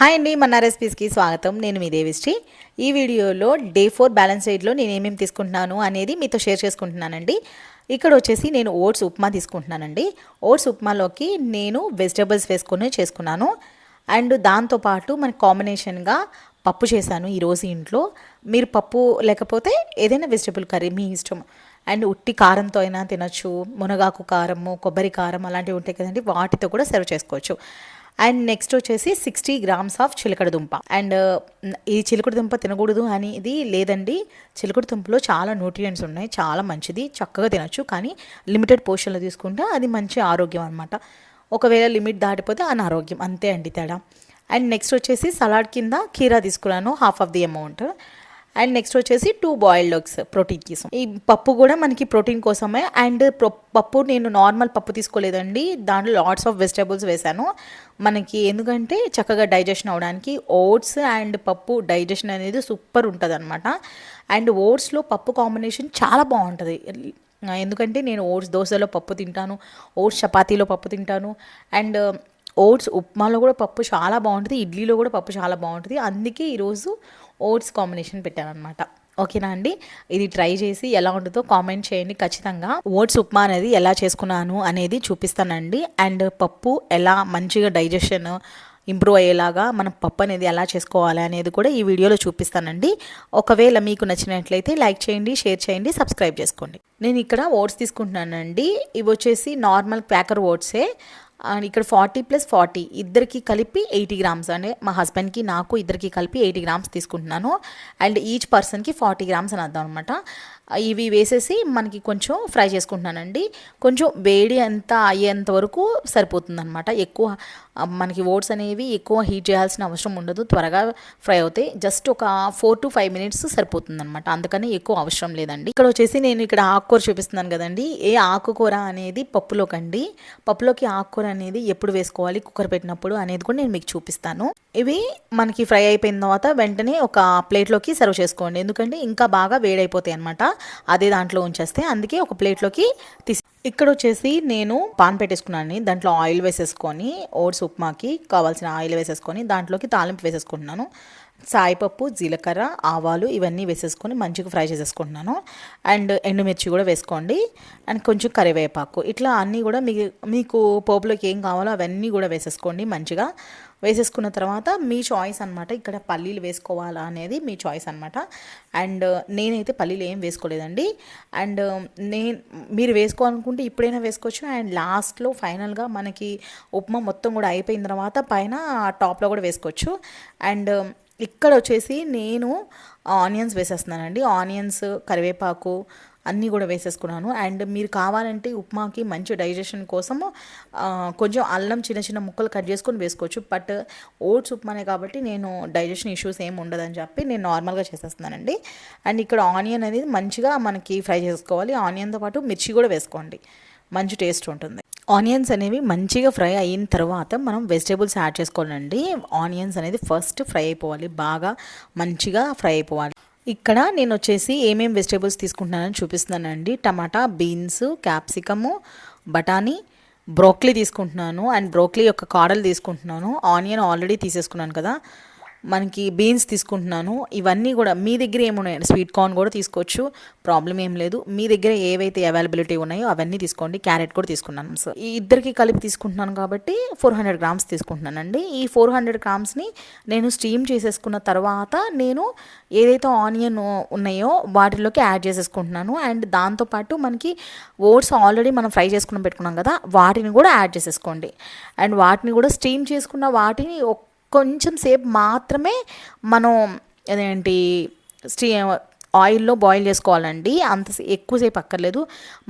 Hi అండి, మన రెసిపీస్కి స్వాగతం. నేను మీ దేవిశ్రీ. ఈ వీడియోలో డే 4 బ్యాలెన్స్ డైట్లో నేను ఏమేమి తీసుకుంటున్నాను అనేది మీతో షేర్ చేసుకుంటున్నానండి. ఇక్కడ వచ్చేసి నేను ఓట్స్ ఉప్మా తీసుకుంటున్నానండి. ఓట్స్ ఉప్మాలోకి నేను వెజిటబుల్స్ వేసుకొని చేసుకున్నాను. అండ్ దాంతోపాటు మనకి కాంబినేషన్గా పప్పు చేశాను ఈరోజు ఇంట్లో. మీరు పప్పు లేకపోతే ఏదైనా వెజిటబుల్ కర్రీ మీ ఇష్టం. అండ్ ఉట్టి కారంతో అయినా తినొచ్చు, మునగాకు కారము, కొబ్బరి కారం అలాంటివి ఉంటాయి కదండి, వాటితో కూడా సర్వ్ చేసుకోవచ్చు. అండ్ నెక్స్ట్ వచ్చేసి 60 గ్రామ్స్ ఆఫ్ చిలకడ దుంప. అండ్ ఈ చిలకడ దుంప తినకూడదు అనేది లేదండి. చిలకడ దుంపలో చాలా న్యూట్రియంట్స్ ఉన్నాయి, చాలా మంచిది, చక్కగా తినచ్చు. కానీ లిమిటెడ్ పోర్షన్లో తీసుకుంటే అది మంచి ఆరోగ్యం అనమాట. ఒకవేళ లిమిట్ దాటిపోతే అనారోగ్యం, అంతే అండి తేడా. అండ్ నెక్స్ట్ వచ్చేసి సలాడ్ కింద కీరా తీసుకున్నాను, half of the amount. And next వచ్చేసి 2 బాయిల్డ్ ఎగ్స్ ప్రోటీన్ కోసం. ఈ పప్పు కూడా మనకి ప్రోటీన్ కోసమే. అండ్ పప్పు నేను నార్మల్ పప్పు తీసుకోలేదండి, దాంట్లో లాట్స్ ఆఫ్ వెజిటబుల్స్ వేసాను మనకి, ఎందుకంటే చక్కగా డైజెషన్ అవడానికి. ఓట్స్ అండ్ పప్పు డైజెషన్ అనేది సూపర్ ఉంటుంది అనమాట. అండ్ ఓట్స్లో పప్పు కాంబినేషన్ చాలా బాగుంటుంది. ఎందుకంటే నేను ఓట్స్ దోశలో పప్పు తింటాను, ఓట్స్ చపాతీలో పప్పు తింటాను, అండ్ ఓట్స్ ఉప్మాలో కూడా పప్పు చాలా బాగుంటుంది, ఇడ్లీలో కూడా పప్పు చాలా బాగుంటుంది. అందుకే ఈరోజు ఓట్స్ కాంబినేషన్ పెట్టాను అనమాట. ఓకేనా అండి, ఇది ట్రై చేసి ఎలా ఉంటుందో కామెంట్ చేయండి ఖచ్చితంగా. ఓట్స్ ఉప్మా అనేది ఎలా చేసుకున్నాను అనేది చూపిస్తానండి. అండ్ పప్పు ఎలా మంచిగా డైజెషన్ ఇంప్రూవ్ అయ్యేలాగా మనం పప్పు అనేది ఎలా చేసుకోవాలి అనేది కూడా ఈ వీడియోలో చూపిస్తానండి. ఒకవేళ మీకు నచ్చినట్లయితే లైక్ చేయండి, షేర్ చేయండి, సబ్స్క్రైబ్ చేసుకోండి. నేను ఇక్కడ ఓట్స్ తీసుకుంటున్నానండి. ఇవి వచ్చేసి నార్మల్ క్వాకర్ ఓట్సే. అండ్ ఇక్కడ 40+40 ఇద్దరికి కలిపి 80 గ్రామ్స్, అంటే మా హస్బెండ్కి నాకు ఇద్దరికి కలిపి 80 గ్రామ్స్ తీసుకుంటున్నాను. అండ్ ఈచ్ పర్సన్కి 40 గ్రామ్స్ అని అర్థం అనమాట. ఇవి వేసేసి మనకి కొంచెం ఫ్రై చేసుకుంటున్నానండి. కొంచెం వేడి అంతా అయ్యేంత వరకు సరిపోతుందన్నమాట. ఎక్కువ మనకి ఓట్స్ అనేవి ఎక్కువ హీట్ చేయాల్సిన అవసరం ఉండదు, త్వరగా ఫ్రై అవుతాయి. జస్ట్ ఒక 4 to 5 మినిట్స్ సరిపోతుందన్నమాట, అందుకని ఎక్కువ అవసరం లేదండి. ఇక్కడ వచ్చేసి నేను ఇక్కడ ఆకుకూర చూపిస్తున్నాను కదండి. ఏ ఆకుకూర అనేది పప్పులోకండి, పప్పులోకి ఆకుకూర అనేది ఎప్పుడు వేసుకోవాలి కుక్కర్ పెట్టినప్పుడు అనేది కూడా నేను మీకు చూపిస్తాను. ఇవి మనకి ఫ్రై అయిపోయిన తర్వాత వెంటనే ఒక ప్లేట్లోకి సర్వ్ చేసుకోండి, ఎందుకంటే ఇంకా బాగా వేడైపోతాయి అనమాట అదే దాంట్లో ఉంచేస్తే. అందుకే ఒక ప్లేట్లోకి ఇక్కడ వచ్చేసి నేను పాన్ పెట్టేసుకున్నాను, దాంట్లో ఆయిల్ వేసేసుకొని ఓట్స్ ఉప్మాకి కావాల్సిన ఆయిల్ వేసేసుకొని దాంట్లోకి తాలింపు వేసేసుకుంటున్నాను. సాయిపప్పు, జీలకర్ర, ఆవాలు ఇవన్నీ వేసేసుకొని మంచిగా ఫ్రై చేసేసుకుంటున్నాను. అండ్ ఎండుమిర్చి కూడా వేసుకోండి, అండ్ కొంచెం కరివేపాకు, ఇట్లా అన్నీ కూడా మీకు పోపులోకి ఏం కావాలో అవన్నీ కూడా వేసేసుకోండి. మంచిగా వేసేసుకున్న తర్వాత మీ చాయిస్ అనమాట, ఇక్కడ పల్లీలు వేసుకోవాలా అనేది మీ చాయిస్ అనమాట. అండ్ నేనైతే పల్లీలు ఏం వేసుకోలేదండి. అండ్ మీరు వేసుకోవాలనుకుంటే ఇప్పుడైనా వేసుకోవచ్చు. అండ్ లాస్ట్లో ఫైనల్గా మనకి ఉప్మా మొత్తం కూడా అయిపోయిన తర్వాత పైన టాప్లో కూడా వేసుకోవచ్చు. అండ్ ఇక్కడ వచ్చేసి నేను ఆనియన్స్ వేసేస్తున్నానండి. ఆనియన్స్, కరివేపాకు అన్నీ కూడా వేసేసుకున్నాను. అండ్ మీరు కావాలంటే ఉప్మాకి మంచి డైజెషన్ కోసము కొంచెం అల్లం చిన్న చిన్న ముక్కలు కట్ చేసుకొని వేసుకోవచ్చు. బట్ ఓట్స్ ఉప్మానే కాబట్టి నేను డైజెషన్ ఇష్యూస్ ఏమి ఉండదని చెప్పి నేను నార్మల్గా చేసేస్తున్నానండి. అండ్ ఇక్కడ ఆనియన్ అనేది మంచిగా మనకి ఫ్రై చేసుకోవాలి. ఆనియన్తో పాటు మిర్చి కూడా వేసుకోండి, మంచి టేస్ట్ ఉంటుంది. ఆనియన్స్ అనేవి మంచిగా ఫ్రై అయిన తర్వాత మనం వెజిటేబుల్స్ యాడ్ చేసుకోవాలండి. ఆనియన్స్ అనేది ఫస్ట్ ఫ్రై అయిపోవాలి, బాగా మంచిగా ఫ్రై అయిపోవాలి. ఇక్కడ నేను వచ్చేసి ఏమేమి వెజిటేబుల్స్ తీసుకుంటున్నానని చూపిస్తున్నానండి. టమాటా, బీన్స్, క్యాప్సికము, బఠానీ, బ్రోక్లీ తీసుకుంటున్నాను. అండ్ బ్రోక్లీ యొక్క కాడలు తీసుకుంటున్నాను. ఆనియన్ ఆల్రెడీ తీసేసుకున్నాను కదా. మనకి బీన్స్ తీసుకుంటున్నాను. ఇవన్నీ కూడా మీ దగ్గర ఏమున్నాయి, స్వీట్ కార్న్ కూడా తీసుకోవచ్చు, ప్రాబ్లం ఏం లేదు. మీ దగ్గర ఏవైతే అవైలబిలిటీ ఉన్నాయో అవన్నీ తీసుకోండి. క్యారెట్ కూడా తీసుకున్నాను. సో ఈ ఇద్దరికి కలిపి తీసుకుంటున్నాను కాబట్టి 400 గ్రామ్స్ తీసుకుంటున్నానండి. ఈ 400 గ్రామ్స్ని నేను స్టీమ్ చేసేసుకున్న తర్వాత నేను ఏదైతే ఆనియన్ ఉన్నాయో వాటిలోకి యాడ్ చేసేసుకుంటున్నాను. అండ్ దాంతోపాటు మనకి ఓట్స్ ఆల్రెడీ మనం ఫ్రై చేసుకుని పెట్టుకున్నాం కదా, వాటిని కూడా యాడ్ చేసేసుకోండి. అండ్ వాటిని కూడా స్టీమ్ చేసుకున్న వాటిని కొంచెం సేపు మాత్రమే మనం అదేంటి ఆయిల్లో బాయిల్ చేసుకోవాలండి, అంత ఎక్కువసేపు అక్కర్లేదు.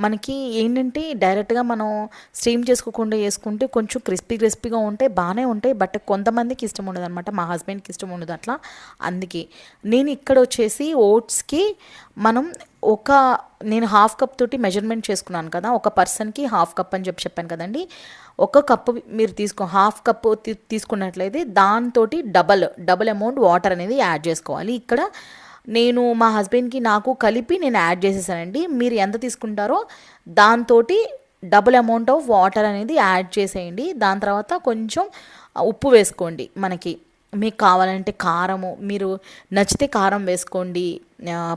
మనకి ఏంటంటే డైరెక్ట్గా మనం స్టీమ్ చేసుకోకుండా వేసుకుంటే కొంచెం క్రిస్పీగా ఉంటాయి, బాగానే ఉంటాయి. బట్ కొంతమందికి ఇష్టం ఉండదు అనమాట, మా హస్బెండ్కి ఇష్టం ఉండదు అట్లా. అందుకే నేను ఇక్కడ వచ్చేసి ఓట్స్కి మనం నేను హాఫ్ కప్ తోటి మెజర్మెంట్ చేసుకున్నాను కదా, ఒక పర్సన్కి హాఫ్ కప్ అని చెప్పాను కదండి. ఒక కప్పు మీరు హాఫ్ కప్పు తీసుకున్నట్లయితే దాంతో డబల్ అమౌంట్ వాటర్ అనేది యాడ్ చేసుకోవాలి. ఇక్కడ నేను మా హస్బెండ్కి నాకు కలిపి నేను యాడ్ చేసేసానండి. మీరు ఎంత తీసుకుంటారో దాంతో డబుల్ అమౌంట్ ఆఫ్ వాటర్ అనేది యాడ్ చేసేయండి. దాని తర్వాత కొంచెం ఉప్పు వేసుకోండి. మనకి మీకు కావాలంటే కారము మీరు నచ్చితే కారం వేసుకోండి,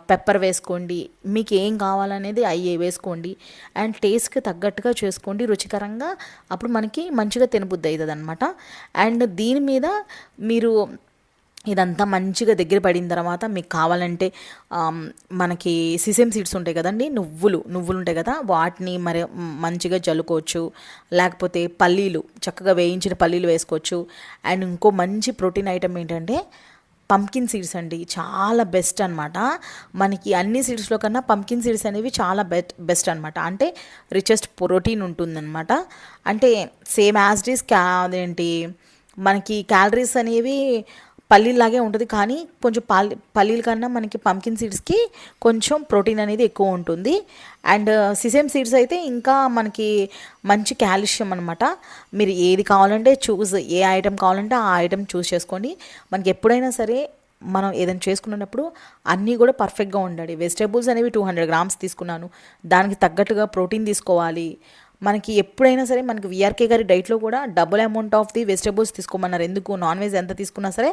పెప్పర్ వేసుకోండి, మీకు ఏం కావాలనేది అయ్యే వేసుకోండి. అండ్ టేస్ట్కి తగ్గట్టుగా చేసుకోండి రుచికరంగా. అప్పుడు మనకి మంచిగా తినబుద్ధి అవుతుంది అనమాట. అండ్ దీని మీద మీరు ఇదంతా మంచిగా దగ్గర పడిన తర్వాత మీకు కావాలంటే మనకి సిసెమ్ సీడ్స్ ఉంటాయి కదండి, నువ్వులు ఉంటాయి కదా, వాటిని మరి మంచిగా జల్లుకోవచ్చు. లేకపోతే పల్లీలు, చక్కగా వేయించిన పల్లీలు వేసుకోవచ్చు. అండ్ ఇంకో మంచి ప్రోటీన్ ఐటమ్ ఏంటంటే పంకిన్ సీడ్స్ అండి, చాలా బెస్ట్ అనమాట. మనకి అన్ని సీడ్స్లో కన్నా పంకిన్ సీడ్స్ అనేవి చాలా బెస్ట్ అనమాట. అంటే రిచెస్ట్ ప్రోటీన్ ఉంటుందన్నమాట. అంటే సేమ్ యాజ్ ఇట్ ఈస్ అదేంటి మనకి క్యాలరీస్ అనేవి పల్లీలాగే ఉంటుంది, కానీ కొంచెం పల్లీల కన్నా మనకి పంకిన్ సీడ్స్కి కొంచెం ప్రోటీన్ అనేది ఎక్కువ ఉంటుంది. అండ్ సిసెమ్ సీడ్స్ అయితే ఇంకా మనకి మంచి కాల్షియం అనమాట. మీరు ఏది కావాలంటే ఏ ఐటెం కావాలంటే ఆ ఐటెం చూస్ చేసుకోండి. మనకి ఎప్పుడైనా సరే మనం ఏదైనా చేసుకున్నప్పుడు అన్నీ కూడా పర్ఫెక్ట్గా ఉండాలి. వెజిటేబుల్స్ అనేవి 200 గ్రామ్స్ తీసుకున్నాను, దానికి తగ్గట్టుగా ప్రోటీన్ తీసుకోవాలి. మనకి ఎప్పుడైనా సరే మనకి విఆర్కే గారి డైట్లో కూడా double amount of the vegetables తీసుకోమన్నారు. ఎందుకు, నాన్ వెజ్ ఎంత తీసుకున్నా సరే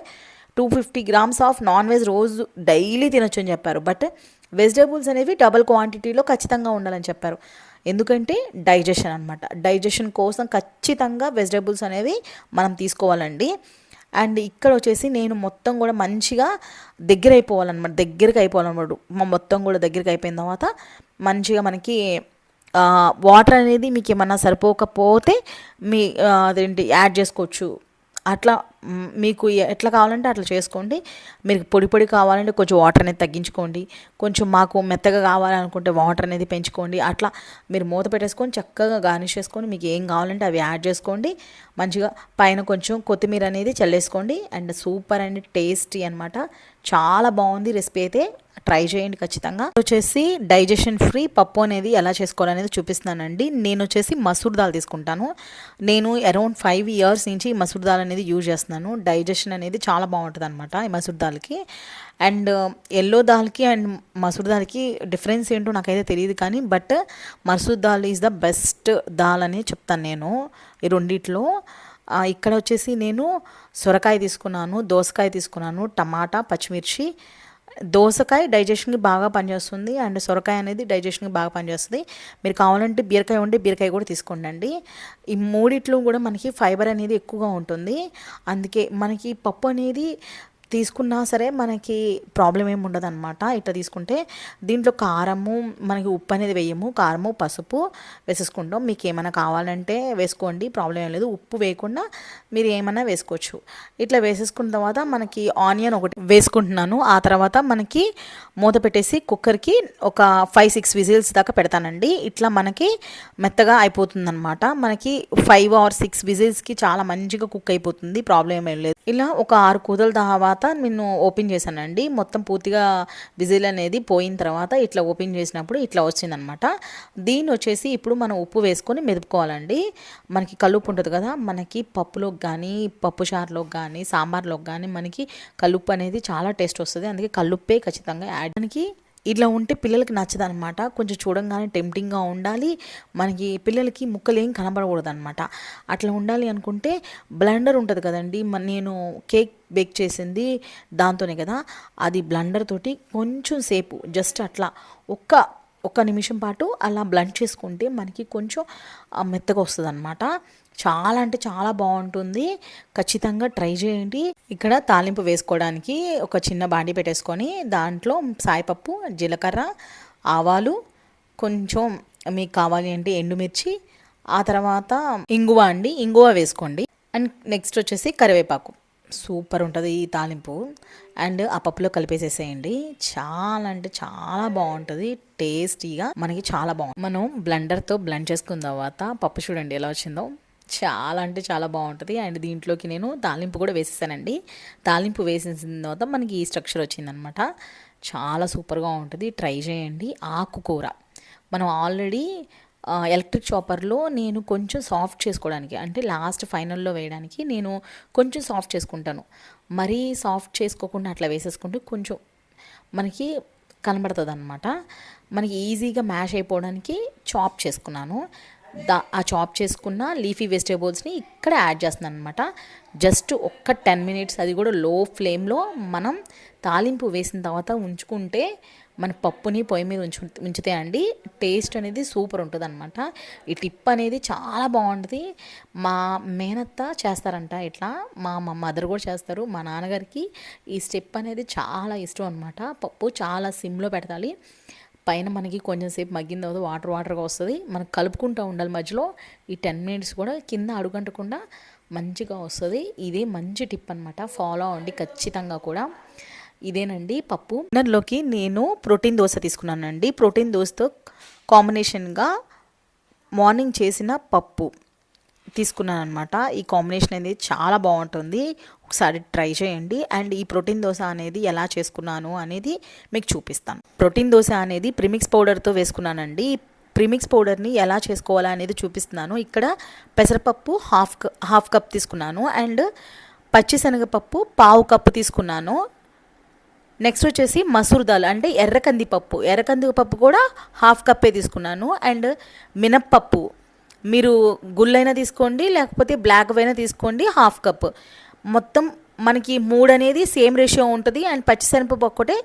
250 గ్రామ్స్ ఆఫ్ నాన్ వెజ్ రోజు డైలీ తినొచ్చు అని చెప్పారు. బట్ వెజిటేబుల్స్ అనేవి డబుల్ క్వాంటిటీలో ఖచ్చితంగా ఉండాలని చెప్పారు. ఎందుకంటే డైజెషన్ అనమాట. డైజెషన్ కోసం ఖచ్చితంగా వెజిటేబుల్స్ అనేవి మనం తీసుకోవాలండి. అండ్ ఇక్కడ వచ్చేసి నేను మొత్తం కూడా మంచిగా దగ్గరికి అయిపోవాలన్నమాట. మొత్తం కూడా దగ్గరికి అయిపోయిన తర్వాత మంచిగా మనకి వాటర్ అనేది మీకు ఏమన్నా సరిపోకపోతే అదేంటి యాడ్ చేసుకోవచ్చు. అట్లా మీకు ఎట్లా కావాలంటే అట్లా చేసుకోండి. మీరు పొడి కావాలంటే కొంచెం వాటర్ అనేది తగ్గించుకోండి. కొంచెం మాకు మెత్తగా కావాలనుకుంటే వాటర్ అనేది పెంచుకోండి. అట్లా మీరు మూత పెట్టేసుకొని చక్కగా గార్నిష్ చేసుకొని మీకు ఏం కావాలంటే అవి యాడ్ చేసుకోండి. మంచిగా పైన కొంచెం కొత్తిమీర అనేది చల్లేసుకోండి. అండ్ సూపర్ అండ్ టేస్టీ అనమాట. చాలా బాగుంది రెసిపీ అయితే, ట్రై చేయండి ఖచ్చితంగా. వచ్చేసి డైజెషన్ ఫ్రీ పప్పు అనేది ఎలా చేసుకోవాలనేది చూపిస్తున్నానండి. నేను వచ్చేసి మసూర్ దాల్ తీసుకుంటాను. నేను అరౌండ్ 5 years నుంచి ఈ మసూర్ దాల్ అనేది యూజ్ చేస్తున్నాను. డైజెషన్ అనేది చాలా బాగుంటుంది అనమాట ఈ మసూర్ దాల్కి. అండ్ ఎల్లో దాల్కి అండ్ మసూర్ దాల్కి డిఫరెన్స్ ఏంటో నాకైతే తెలియదు, కానీ but masoor dal is the best dal అని చెప్తాను నేను ఈ రెండిట్లో. ఇక్కడ వచ్చేసి నేను సొరకాయ తీసుకున్నాను, దోసకాయ తీసుకున్నాను, టమాటా, పచ్చిమిర్చి. దోసకాయ డైజెషన్కి బాగా పనిచేస్తుంది అండ్ సొరకాయ అనేది డైజెషన్కి బాగా పనిచేస్తుంది. మీరు కావాలంటే బీరకాయ ఉంటే బీరకాయ కూడా తీసుకోండి. ఈ మూడిట్లో కూడా మనకి ఫైబర్ అనేది ఎక్కువగా ఉంటుంది. అందుకే మనకి పప్పు అనేది తీసుకున్నా సరే మనకి ప్రాబ్లం ఏమి ఉండదు అనమాట. ఇట్లా తీసుకుంటే దీంట్లో కారము, మనకి ఉప్పు అనేది వేయము, కారము పసుపు వేసేసుకుంటాం. మీకు ఏమైనా కావాలంటే వేసుకోండి, ప్రాబ్లం ఏం లేదు. ఉప్పు వేయకుండా మీరు ఏమైనా వేసుకోవచ్చు. ఇట్లా వేసేసుకున్న తర్వాత మనకి ఆనియన్ ఒకటి వేసుకుంటున్నాను. ఆ తర్వాత మనకి మూత పెట్టేసి కుక్కర్కి ఒక 5-6 విజిల్స్ దాకా పెడతానండి. ఇట్లా మనకి మెత్తగా అయిపోతుంది అనమాట. మనకి 5 or 6 విజిల్స్కి చాలా మంచిగా కుక్ అయిపోతుంది, ప్రాబ్లం ఏం లేదు. ఇలా ఒక 6 కూతల తర్వాత నేను ఓపెన్ చేశానండి. మొత్తం పూర్తిగా విజిల్ అనేది పోయిన తర్వాత ఇట్లా ఓపెన్ చేసినప్పుడు ఇట్లా వచ్చిందనమాట. దీన్ని వచ్చేసి ఇప్పుడు మనం ఉప్పు వేసుకొని మెదుపుకోవాలండి. మనకి కల్లుప్పు ఉంటుంది కదా, మనకి పప్పులోకి కానీ, పప్పు చారులోకి కానీ, సాంబార్లోకి కానీ మనకి కల్లుప్పు అనేది చాలా టేస్ట్ వస్తుంది. అందుకే కల్లుప్పే ఖచ్చితంగా యాడ్. మనకి ఇట్లా ఉంటే పిల్లలకి నచ్చదు అనమాట. కొంచెం చూడంగానే టెంప్టింగ్గా ఉండాలి, మనకి పిల్లలకి ముక్కలు ఏం కనబడకూడదు అనమాట. అట్లా ఉండాలి అనుకుంటే బ్లెండర్ ఉంటుంది కదండి, నేను కేక్ బేక్ చేసింది దాంతోనే కదా, అది బ్లెండర్ తోటి కొంచెం సేపు జస్ట్ అట్లా ఒక్క నిమిషం పాటు అలా బ్లెండ్ చేసుకుంటే మనకి కొంచెం మెత్తగా వస్తుంది అనమాట. చాలా అంటే చాలా బాగుంటుంది, ఖచ్చితంగా ట్రై చేయండి. ఇక్కడ తాలింపు వేసుకోవడానికి ఒక చిన్న బాండి పెట్టేసుకొని దాంట్లో సాయిపప్పు, జీలకర్ర, ఆవాలు, కొంచెం మీకు కావాలి అంటే ఎండుమిర్చి, ఆ తర్వాత ఇంగువ వేసుకోండి. అండ్ నెక్స్ట్ వచ్చేసి కరివేపాకు. సూపర్ ఉంటుంది ఈ తాలింపు. అండ్ ఆ పప్పులో కలిపేసేసేయండి. చాలా అంటే చాలా బాగుంటుంది, టేస్టీగా మనకి చాలా బాగుంటుంది. మనం బ్లెండర్తో బ్లెండ్ చేసుకున్న తర్వాత పప్పు చూడండి ఎలా వచ్చిందో, చాలా అంటే చాలా బాగుంటుంది. అండ్ దీంట్లోకి నేను తాలింపు కూడా వేసేసానండి. తాలింపు వేసేసిన తర్వాత మనకి ఈ స్ట్రక్చర్ వచ్చిందనమాట. చాలా సూపర్గా ఉంటుంది, ట్రై చేయండి. ఆకుకూర మనం ఆల్రెడీ ఎలక్ట్రిక్ చాపర్లో నేను కొంచెం సాఫ్ట్ చేసుకోవడానికి, అంటే లాస్ట్ ఫైనల్లో వేయడానికి నేను కొంచెం సాఫ్ట్ చేసుకుంటాను. మరీ సాఫ్ట్ చేసుకోకుండా అట్లా వేసేసుకుంటే కొంచెం మనకి కనబడుతుంది అనమాట. మనకి ఈజీగా మ్యాష్ అయిపోవడానికి చాప్ చేసుకున్నాను. ఆ చాప్ చేసుకున్న లీఫీ వెజిటేబుల్స్ని ఇక్కడ యాడ్ చేస్తున్నాను అనమాట. జస్ట్ ఒక్క 10 మినిట్స్, అది కూడా లో ఫ్లేమ్లో మనం తాలింపు వేసిన తర్వాత ఉంచుకుంటే మన పప్పుని పొయ్యి మీద ఉంచితే అండి టేస్ట్ అనేది సూపర్ ఉంటుంది అనమాట. ఈ టిప్ అనేది చాలా బాగుంటుంది. మా మేనత్త చేస్తారంట ఇట్లా, మా మదర్ కూడా చేస్తారు. మా నాన్నగారికి ఈ స్టెప్ అనేది చాలా ఇష్టం అనమాట. పప్పు చాలా సిమ్లో పెట్టాలి. పైన మనకి కొంచెం సేపు మగ్గిన తర్వాత వాటర్గా వస్తుంది. మనం కలుపుకుంటూ ఉండాలి మధ్యలో. ఈ 10 మినిట్స్ కూడా కింద అడుగంటకుండా మంచిగా వస్తుంది. ఇదే మంచి టిప్ అనమాట, ఫాలో అవ్వండి ఖచ్చితంగా కూడా. ఇదేనండి పప్పు. డిన్నర్లోకి నేను ప్రోటీన్ దోశ తీసుకున్నానండి. ప్రోటీన్ దోశతో కాంబినేషన్గా మార్నింగ్ చేసిన పప్పు తీసుకున్నాను అనమాట. ఈ కాంబినేషన్ అనేది చాలా బాగుంటుంది, ఒకసారి ట్రై చేయండి. అండ్ ఈ ప్రోటీన్ దోశ అనేది ఎలా చేసుకున్నాను అనేది మీకు చూపిస్తాను. ప్రోటీన్ దోశ అనేది ప్రీమిక్స్ పౌడర్తో వేసుకున్నానండి. ప్రీమిక్స్ పౌడర్ని ఎలా చేసుకోవాలా అనేది చూపిస్తున్నాను. ఇక్కడ పెసరపప్పు హాఫ్ కప్ తీసుకున్నాను. అండ్ పచ్చిశనగపప్పు పావు కప్పు తీసుకున్నాను. నెక్స్ట్ వచ్చేసి మసూర్ దాల్ అంటే ఎర్రకందిపప్పు కూడా హాఫ్ కప్పే తీసుకున్నాను. అండ్ మినప్పప్పు మీరు గుళ్ళైనా తీసుకోండి, లేకపోతే బ్లాక్ అయినా తీసుకోండి, హాఫ్ కప్. మొత్తం మనకి 3 అనేది సేమ్ రేషియో ఉంటుంది. అండ్ పచ్చిశనగపప్పు ఒక్కటే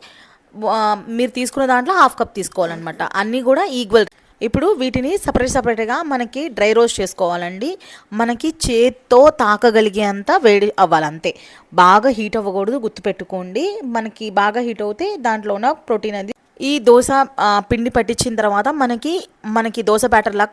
మీరు తీసుకున్న దాంట్లో హాఫ్ కప్ తీసుకోవాలన్నమాట. అన్నీ కూడా ఈక్వల్. ఇప్పుడు వీటిని సపరేట్గా మనకి డ్రై రోస్ట్ చేసుకోవాలండి. మనకి చేత్తో తాకగలిగేంత వేడి అవ్వాలి అంతే, బాగా హీట్ అవ్వకూడదు, గుర్తుపెట్టుకోండి. మనకి బాగా హీట్ అవుతే దాంట్లో ఉన్న ప్రోటీన్ అది. ఈ దోశ పిండి పట్టించిన తర్వాత మనకి దోశ బ్యాటర్లా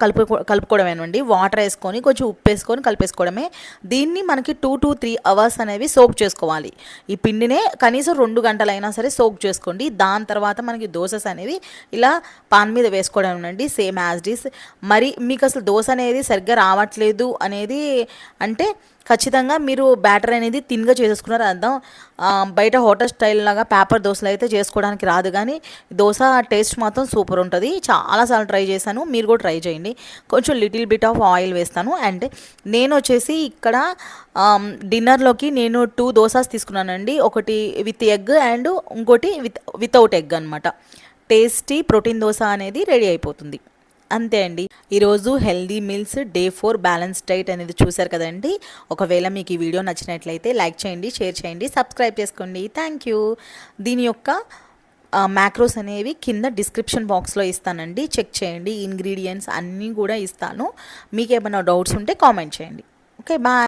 కలుపుకోవడమేనండి. వాటర్ వేసుకొని కొంచెం ఉప్పు వేసుకొని కలిపేసుకోవడమే. దీన్ని మనకి 2 to 3 అవర్స్ అనేవి సోక్ చేసుకోవాలి. ఈ పిండినే కనీసం 2 గంటలైనా సరే సోక్ చేసుకోండి. దాని తర్వాత మనకి దోశస్ అనేవి ఇలా పాన్ మీద వేసుకోవడమేనండి, సేమ్ యాజ్ ఇట్ ఈస్. మరి మీకు అసలు దోశ అనేది సరిగ్గా రావట్లేదు అనేది అంటే ఖచ్చితంగా మీరు బ్యాటర్ అనేది థిన్గా చేసేసుకున్నారు అర్థం. బయట హోటల్ స్టైల్ లాగా పేపర్ దోశలు అయితే చేసుకోవడానికి రాదు, కానీ దోశ టేస్ట్ మాత్రం సూపర్ ఉంటుంది. చాలాసార్లు ట్రై చేశాను, మీరు కూడా ట్రై చేయండి. కొంచెం లిటిల్ బిట్ ఆఫ్ ఆయిల్ వేస్తాను. అండ్ నేను వచ్చేసి ఇక్కడ డిన్నర్లోకి నేను 2 దోసాస్ తీసుకున్నానండి. ఒకటి విత్ ఎగ్ అండ్ ఇంకోటి వితౌట్ ఎగ్ అనమాట. టేస్టీ ప్రోటీన్ దోశ అనేది రెడీ అయిపోతుంది. అంతే అండి, ఈరోజు healthy meals day 4 balance diet అనేది చూశారు కదండి. ఒకవేళ మీకు ఈ వీడియో నచ్చినట్లయితే లైక్ చేయండి, షేర్ చేయండి, సబ్స్క్రైబ్ చేసుకోండి. Thank you. దీని యొక్క మ్యాక్రోస్ అనేవి కింద డిస్క్రిప్షన్ బాక్స్లో ఇస్తానండి, చెక్ చేయండి. ఇంగ్రీడియంట్స్ అన్నీ కూడా ఇస్తాను. మీకు ఏమైనా డౌట్స్ ఉంటే కామెంట్ చేయండి. Okay, bye.